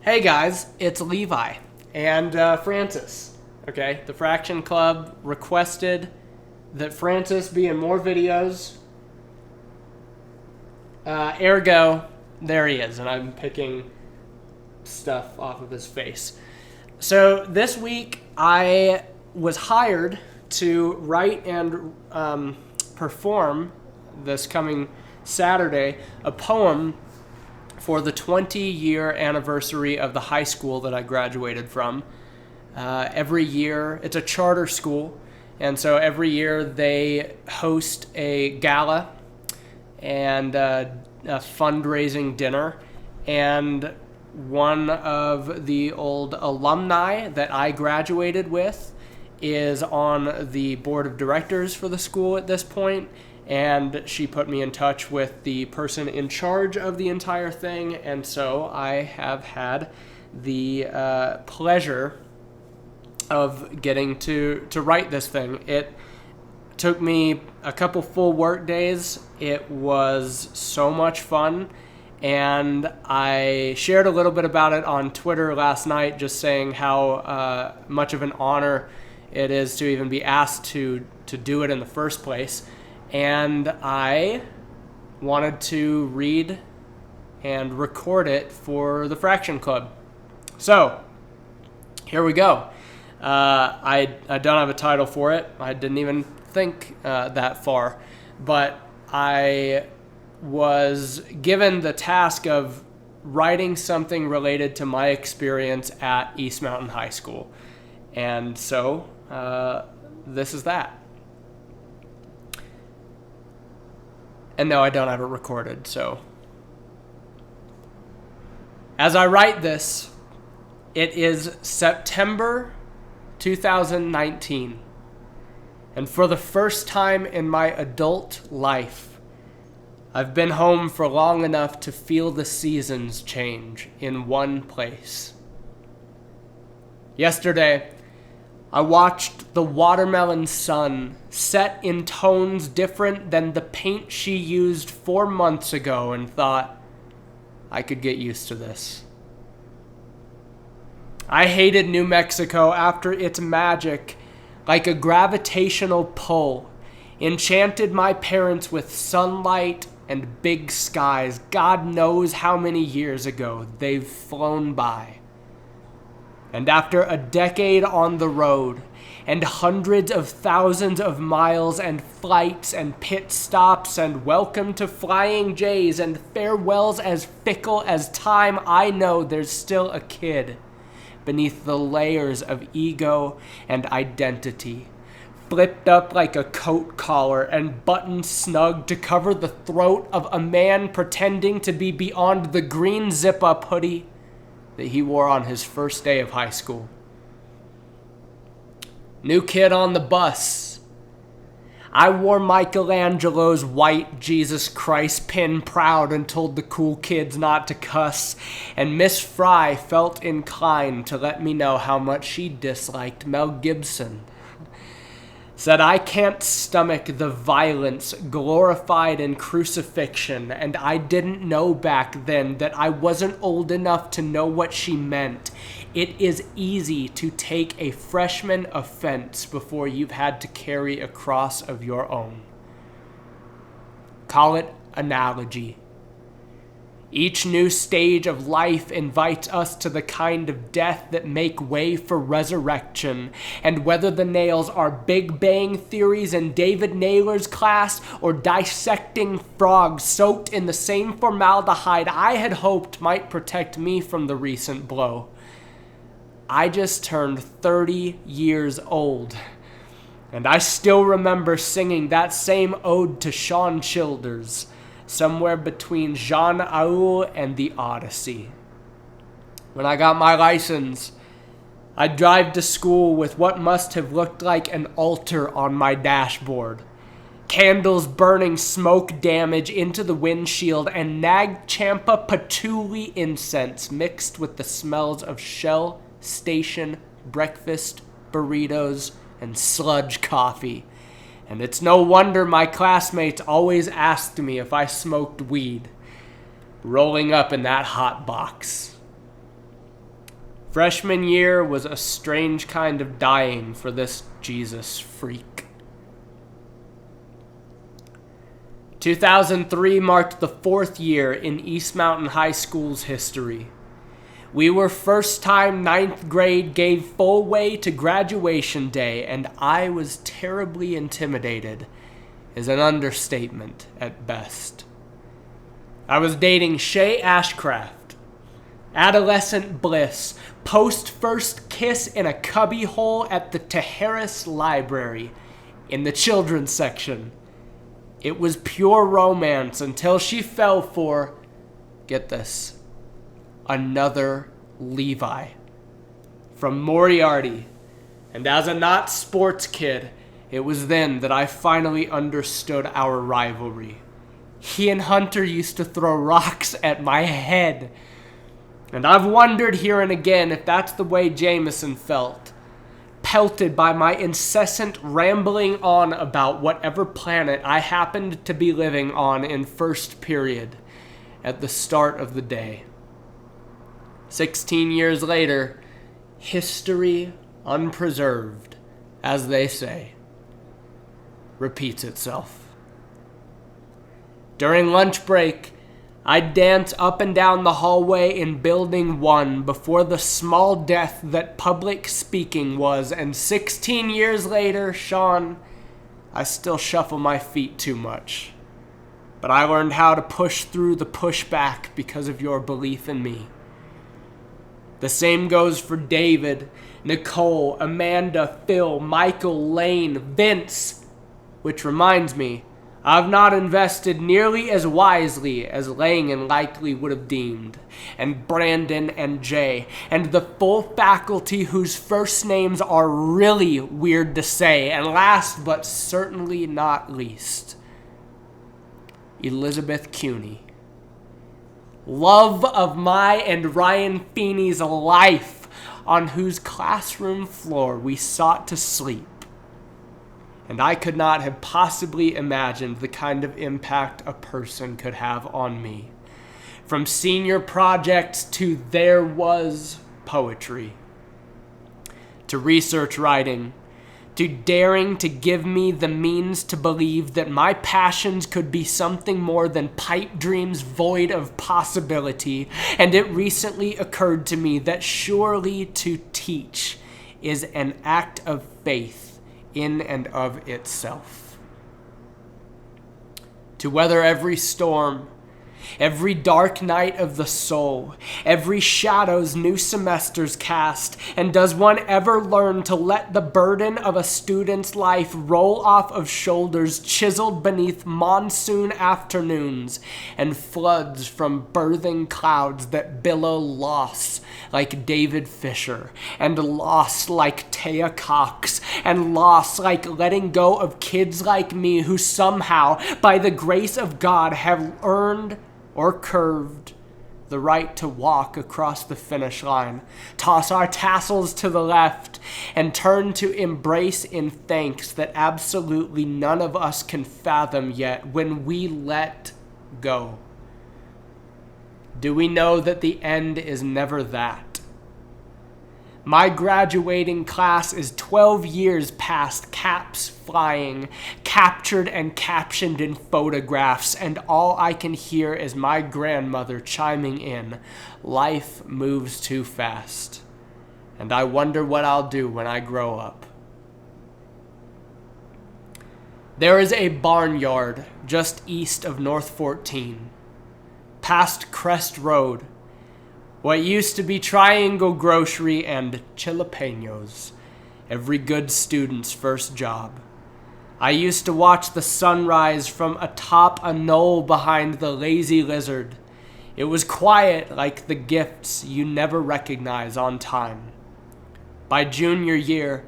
Hey guys, it's Levi and Francis. Okay, the Fraction Club requested that Francis be in more videos. Ergo, there he is, and I'm picking stuff off of his face. So this week I was hired to write and perform this coming Saturday a poem for the 20-year anniversary of the high school that I graduated from. Every year, it's a charter school, and so every year they host a gala and a fundraising dinner, and one of the old alumni that I graduated with is on the board of directors for the school at this point, and she put me in touch with the person in charge of the entire thing, and so I have had the pleasure of getting to write this thing. It took me a couple full work days. It was so much fun, and I shared a little bit about it on Twitter last night, just saying how much of an honor it is to even be asked to do it in the first place. And I wanted to read and record it for the Fraction Club. So, here we go. I don't have a title for it. I didn't even think that far. But I was given the task of writing something related to my experience at East Mountain High School. And so, this is that. And no, I don't have it recorded, so. As I write this, it is September 2019. And for the first time in my adult life, I've been home for long enough to feel the seasons change in one place. Yesterday, I watched the watermelon sun set in tones different than the paint she used 4 months ago and thought, I could get used to this. I hated New Mexico after its magic, like a gravitational pull, enchanted my parents with sunlight and big skies. God knows how many years ago they've flown by. And after a decade on the road, and hundreds of thousands of miles and flights and pit stops and welcome to Flying J's and farewells as fickle as time, I know there's still a kid beneath the layers of ego and identity, flipped up like a coat collar and buttoned snug to cover the throat of a man pretending to be beyond the green zip-up hoodie that he wore on his first day of high school. New kid on the bus. I wore Michelangelo's white Jesus Christ pin proud and told the cool kids not to cuss, and Miss Fry felt inclined to let me know how much she disliked Mel Gibson. Said I can't stomach the violence glorified in crucifixion, and I didn't know back then that I wasn't old enough to know what she meant. It is easy to take a freshman offense before you've had to carry a cross of your own. Call it analogy. Each new stage of life invites us to the kind of death that make way for resurrection. And whether the nails are Big Bang theories in David Naylor's class or dissecting frogs soaked in the same formaldehyde I had hoped might protect me from the recent blow. I just turned 30 years old. And I still remember singing that same ode to Sean Childers, somewhere between Jean Aoul and the Odyssey. When I got my license, I'd drive to school with what must have looked like an altar on my dashboard. Candles burning smoke damage into the windshield and Nag Champa patchouli incense mixed with the smells of Shell Station breakfast burritos and sludge coffee. And it's no wonder my classmates always asked me if I smoked weed, rolling up in that hot box. Freshman year was a strange kind of dying for this Jesus freak. 2003 marked the 4th year in East Mountain High School's history. We were first-time 9th grade, gave full way to graduation day, and I was terribly intimidated, is an understatement at best. I was dating Shay Ashcraft. Adolescent bliss, post-first kiss in a cubbyhole at the Tejeris Library, in the children's section. It was pure romance until she fell for, get this, another Levi from Moriarty. And as a not sports kid, it was then that I finally understood our rivalry. He and Hunter used to throw rocks at my head. And I've wondered here and again if that's the way Jameson felt, pelted by my incessant rambling on about whatever planet I happened to be living on in first period at the start of the day. 16 years later, history unpreserved, as they say, repeats itself. During lunch break, I'd dance up and down the hallway in Building 1 before the small death that public speaking was, and 16 years later, Sean, I still shuffle my feet too much. But I learned how to push through the pushback because of your belief in me. The same goes for David, Nicole, Amanda, Phil, Michael, Lane, Vince, which reminds me, I've not invested nearly as wisely as Langan likely would have deemed, and Brandon and Jay, and the full faculty whose first names are really weird to say, and last but certainly not least, Elizabeth Cuny. Love of my and Ryan Feeney's life, on whose classroom floor we sought to sleep. And I could not have possibly imagined the kind of impact a person could have on me. From senior projects to there was poetry, to research writing, to daring to give me the means to believe that my passions could be something more than pipe dreams void of possibility. And it recently occurred to me that surely to teach is an act of faith in and of itself. To weather every storm, every dark night of the soul, every shadows new semesters cast, and does one ever learn to let the burden of a student's life roll off of shoulders chiseled beneath monsoon afternoons and floods from birthing clouds that billow loss like David Fisher, and loss like Taya Cox, and loss like letting go of kids like me who somehow, by the grace of God, have earned or curved the right to walk across the finish line, toss our tassels to the left, and turn to embrace in thanks that absolutely none of us can fathom yet when we let go. Do we know that the end is never that? My graduating class is 12 years past caps flying, captured and captioned in photographs, and all I can hear is my grandmother chiming in, life moves too fast, and I wonder what I'll do when I grow up. There is a barnyard just east of North 14, past Crest Road, what used to be Triangle Grocery and Chilapeños, every good student's first job. I used to watch the sunrise from atop a knoll behind the Lazy Lizard. It was quiet like the gifts you never recognize on time. By junior year,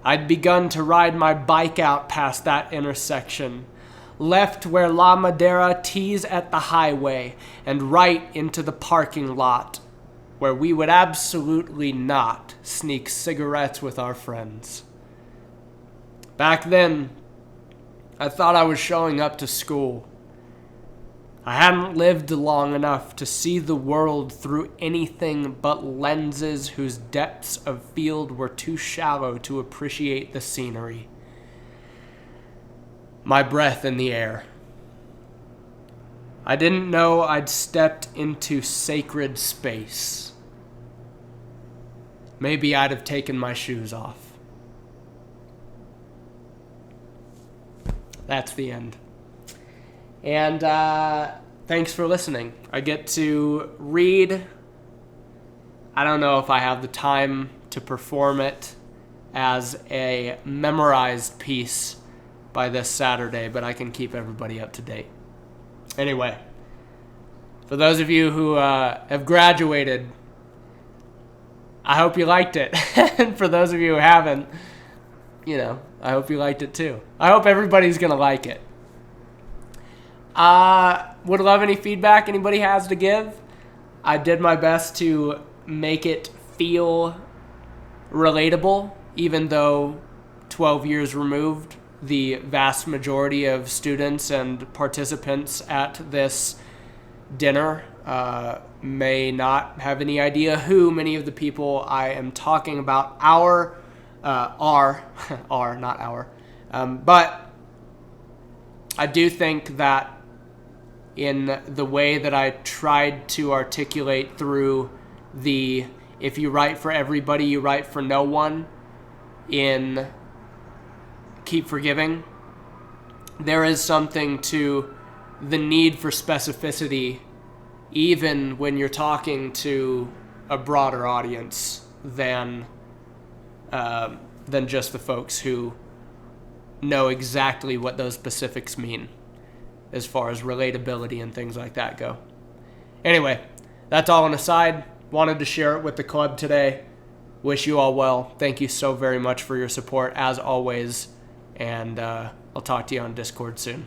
I'd begun to ride my bike out past that intersection, left where La Madera tees at the highway, and right into the parking lot, where we would absolutely not sneak cigarettes with our friends. Back then, I thought I was showing up to school. I hadn't lived long enough to see the world through anything but lenses whose depths of field were too shallow to appreciate the scenery. My breath in the air. I didn't know I'd stepped into sacred space. Maybe I'd have taken my shoes off. That's the end. And thanks for listening. I get to read. I don't know if I have the time to perform it as a memorized piece by this Saturday, but I can keep everybody up to date. Anyway, for those of you who have graduated, I hope you liked it. And for those of you who haven't, I hope you liked it too. I hope everybody's going to like it. Would love any feedback anybody has to give. I did my best to make it feel relatable, even though 12 years removed, the vast majority of students and participants at this dinner may not have any idea who many of the people I am talking about are, not our. But I do think that in the way that I tried to articulate through the if you write for everybody, you write for no one in Keep Forgiving, there is something to the need for specificity even when you're talking to a broader audience than just the folks who know exactly what those specifics mean as far as relatability and things like that go. Anyway, that's all an aside. Wanted to share it with the club today. Wish you all well. Thank you so very much for your support, as always. And I'll talk to you on Discord soon.